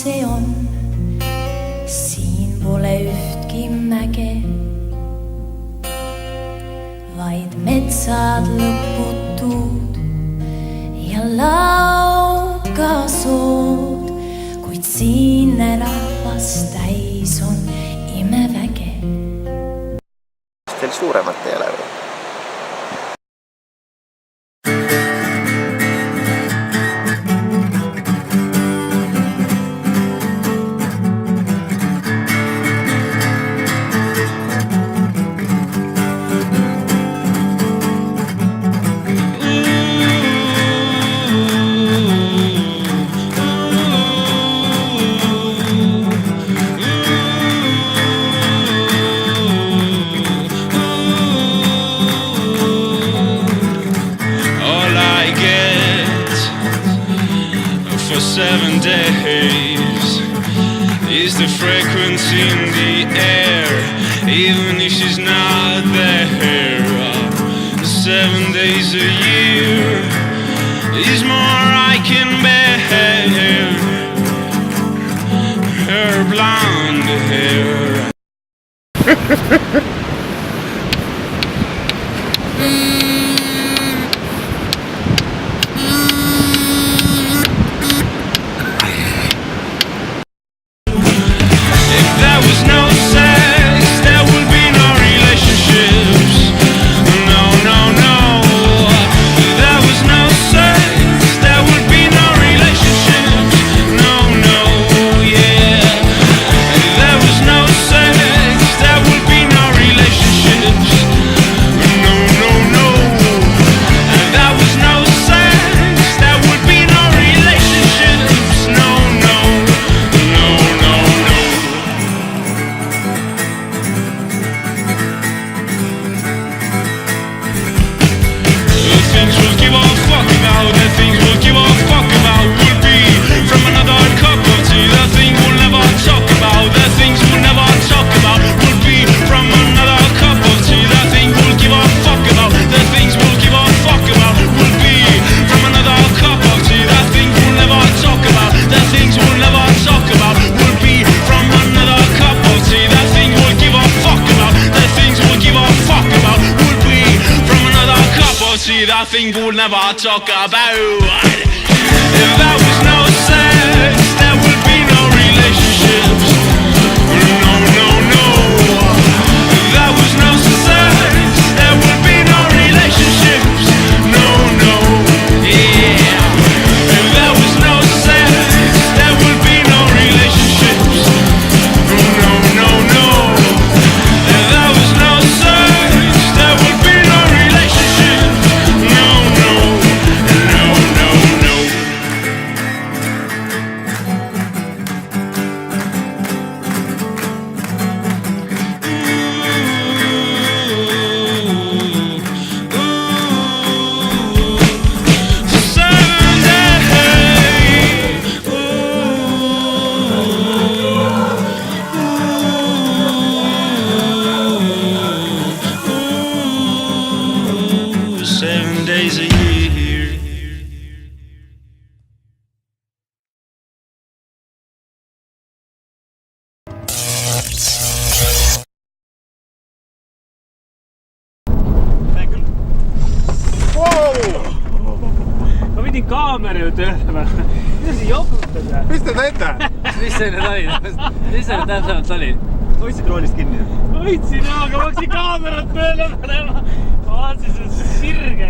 see on. Siin pole ühtki mäge, vaid metsad lõputud ja laugasood, kuid siinne rahvas täis on imeväge. Teil suuremat ei ole või? For 7 days is the frequency in the air, even if she's not there. 7 days a year is more I can bear. Her blonde hair. That thing we'll never talk about. If there was no sex, there would be no relationships. No, no, no. If there was no sex, there would be no relationships. No, no, yeah. If there was no sex, there would be no relationships. No, no, no, no. If there was no sex, there would be no relationships. Ma pidin kaamera ju tööle võtta. Mida sa joputad? Mis te teete? Mis see nüüd oli? Mis see nüüd täpsemalt oli? Hoidsid roolist kinni? Hoidsin, aga ma hakkasin kaamerat tööle panema. Ma vaatasin, see on sirge.